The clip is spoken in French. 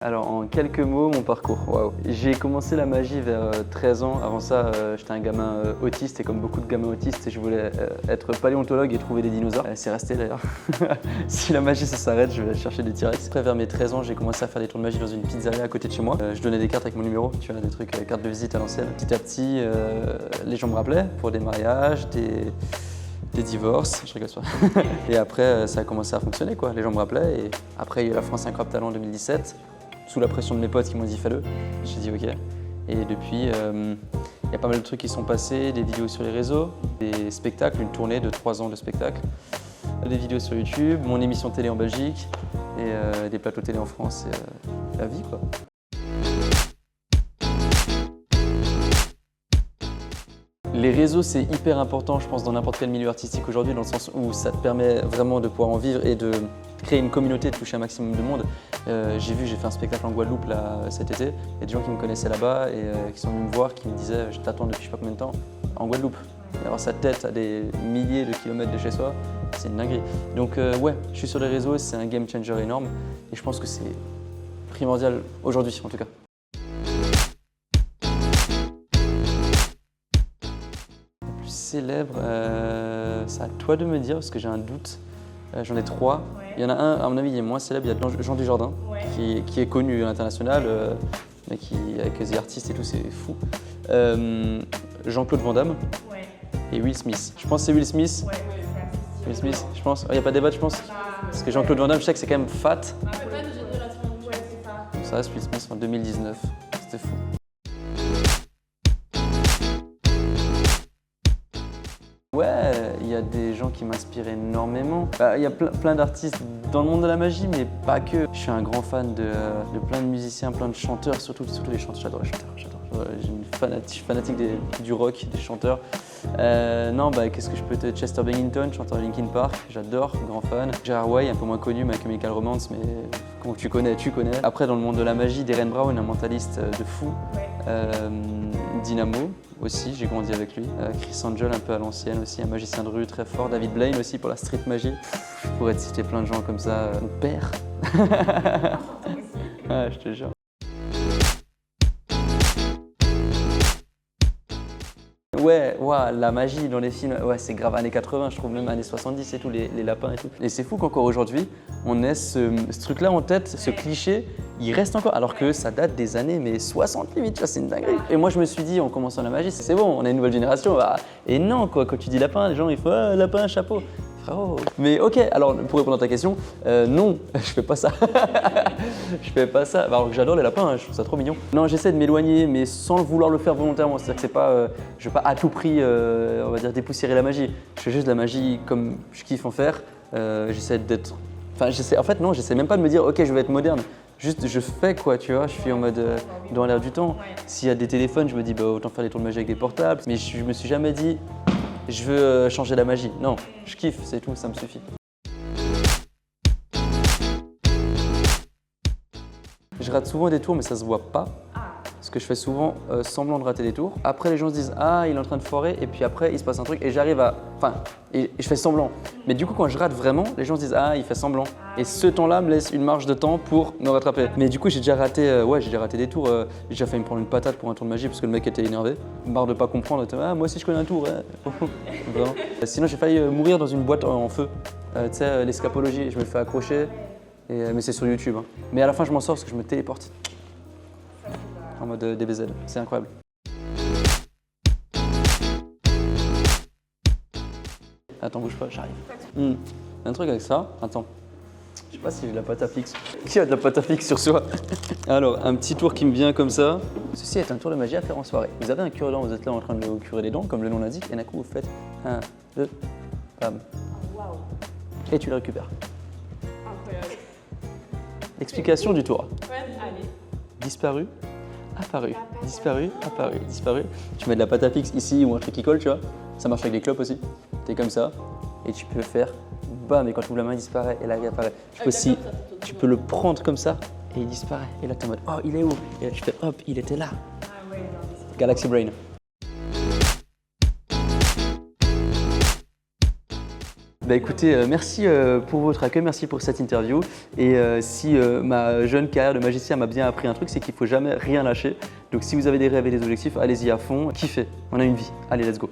Alors, en quelques mots, mon parcours. Waouh. J'ai commencé la magie vers 13 ans. Avant ça, j'étais un gamin autiste et comme beaucoup de gamins autistes, je voulais être paléontologue et trouver des dinosaures. C'est resté d'ailleurs. Si la magie ça s'arrête, je vais aller chercher des T-Rex. Après, vers mes 13 ans, j'ai commencé à faire des tours de magie dans une pizzeria à côté de chez moi. Je donnais des cartes avec mon numéro, tu vois, des trucs, cartes de visite à l'ancienne. Petit à petit, les gens me rappelaient pour des mariages, des divorces, je rigole pas. Et après, ça a commencé à fonctionner, quoi. Les gens me rappelaient et après, il y a eu la France Incroyable Talent en 2017. Sous la pression de mes potes qui m'ont dit fais-le, j'ai dit ok. Et depuis, il y a pas mal de trucs qui sont passés, des vidéos sur les réseaux, des spectacles, une tournée de 3 ans de spectacle, des vidéos sur YouTube, mon émission télé en Belgique et des plateaux télé en France et la vie quoi. Les réseaux, c'est hyper important, je pense, dans n'importe quel milieu artistique aujourd'hui, dans le sens où ça te permet vraiment de pouvoir en vivre et de créer une communauté, de toucher un maximum de monde. J'ai fait un spectacle en Guadeloupe là, cet été. Il y a des gens qui me connaissaient là-bas et qui sont venus me voir, qui me disaient « je t'attends depuis je sais pas combien de temps » en Guadeloupe. Et avoir sa tête à des milliers de kilomètres de chez soi, c'est une dinguerie. Donc ouais, je suis sur les réseaux, c'est un game changer énorme et je pense que c'est primordial aujourd'hui en tout cas. Célèbre, c'est à toi de me dire parce que j'ai un doute. J'en ai 3. Ouais. Il y en a un, à mon avis, il est moins célèbre. Il y a Jean Dujardin, Ouais. qui est connu à l'international, mais qui, avec les artistes et tout, c'est fou. Jean-Claude Van Damme Ouais. et Will Smith. Je pense que c'est Will Smith. Ouais. Will Smith, je pense. Il n'y a pas de débat, je pense. Parce que Jean-Claude Van Damme, je sais que c'est quand même fat. À peu près de génération. Ouais, c'est ça. Donc ça reste Will Smith en 2019. C'était fou. Ouais, il y a des gens qui m'inspirent énormément. Il y a plein d'artistes dans le monde de la magie, mais pas que. Je suis un grand fan de plein de musiciens, plein de chanteurs, surtout les chanteurs. J'adore les chanteurs, j'adore. Je suis fanatique du rock, des chanteurs. Non, qu'est-ce que je peux te... Chester Bennington, chanteur de Linkin Park, j'adore, grand fan. Gerard Way, un peu moins connu, My Chemical Romance, mais quand tu connais. Après, dans le monde de la magie, Darren Brown, un mentaliste de fou. Dynamo aussi, j'ai grandi avec lui. Chris Angel un peu à l'ancienne aussi, un magicien de rue très fort. David Blaine aussi pour la street magie. Je pourrais te citer plein de gens comme ça. Mon père. Ah, je te jure. Ouais, la magie dans les films, ouais, c'est grave années 80, je trouve même années 70 et tout, les lapins et tout. Et c'est fou qu'encore aujourd'hui, on ait ce truc-là en tête, ce cliché, il reste encore, alors que ça date des années mais 60 limite, tu vois, c'est une dinguerie. Et moi je me suis dit, en commençant la magie, c'est bon, on a une nouvelle génération. Et non, quoi, quand tu dis lapin, les gens ils font lapin, chapeau. Oh. Mais ok, alors pour répondre à ta question, non, je fais pas ça. Je fais pas ça. Alors que j'adore les lapins, hein, je trouve ça trop mignon. Non, j'essaie de m'éloigner, mais sans vouloir le faire volontairement. C'est-à-dire que c'est pas, je veux pas à tout prix, on va dire, dépoussiérer la magie. Je fais juste de la magie comme je kiffe en faire. J'essaie d'être, en fait non, j'essaie même pas de me dire ok, je vais être moderne. Juste, je fais quoi, tu vois, je suis en mode dans l'air du temps. S'il y a des téléphones, je me dis autant faire des tours de magie avec des portables. Mais je me suis jamais dit je veux changer la magie. Non, je kiffe, c'est tout, ça me suffit. Je rate souvent des tours, mais ça se voit pas. Parce que je fais souvent semblant de rater des tours. Après, les gens se disent « Ah, il est en train de foirer ». Et puis après, il se passe un truc et j'arrive à... et je fais semblant. Mais du coup, quand je rate vraiment, les gens se disent « Ah, il fait semblant ». Et ce temps-là me laisse une marge de temps pour me rattraper. Mais du coup, j'ai déjà raté des tours. J'ai déjà failli me prendre une patate pour un tour de magie parce que le mec était énervé. Marre de pas comprendre. « Ah, moi aussi, je connais un tour. Hein. » Vraiment. Sinon, j'ai failli mourir dans une boîte en feu. Tu sais, l'escapologie, je me fais accrocher. Mais c'est sur YouTube. Hein. Mais à la fin, je m'en sors parce que je me téléporte. En mode DBZ, c'est incroyable. Attends, bouge pas, j'arrive. Un truc avec ça, attends. Je sais pas si j'ai de la pâte à fixe. Qui a de la pâte à fixe sur soi? Alors, un petit tour qui me vient comme ça. Ceci est un tour de magie à faire en soirée. Vous avez un cure-dent, vous êtes là en train de vous curer les dents, comme le nom l'indique, et d'un coup vous faites 1, 2, bam. Waouh. Et tu le récupères. Incroyable. Explication du tour. Ouais, allez. Disparu, apparu, disparu, apparu, disparu. Tu mets de la pâte à fixe ici ou un truc qui colle, tu vois. Ça marche avec les clopes aussi. T'es comme ça et tu peux faire bam et quand tu ouvres la main il disparaît et là il apparaît. Tu peux le prendre comme ça et il disparaît. Et là t'es en mode oh il est où? Et là tu fais hop il était là. Ah ouais, non, mais c'est... Galaxy Brain. Bah écoutez, merci pour votre accueil, merci pour cette interview. Et si ma jeune carrière de magicien m'a bien appris un truc, c'est qu'il ne faut jamais rien lâcher. Donc si vous avez des rêves et des objectifs, allez-y à fond, kiffez, on a une vie. Allez, let's go.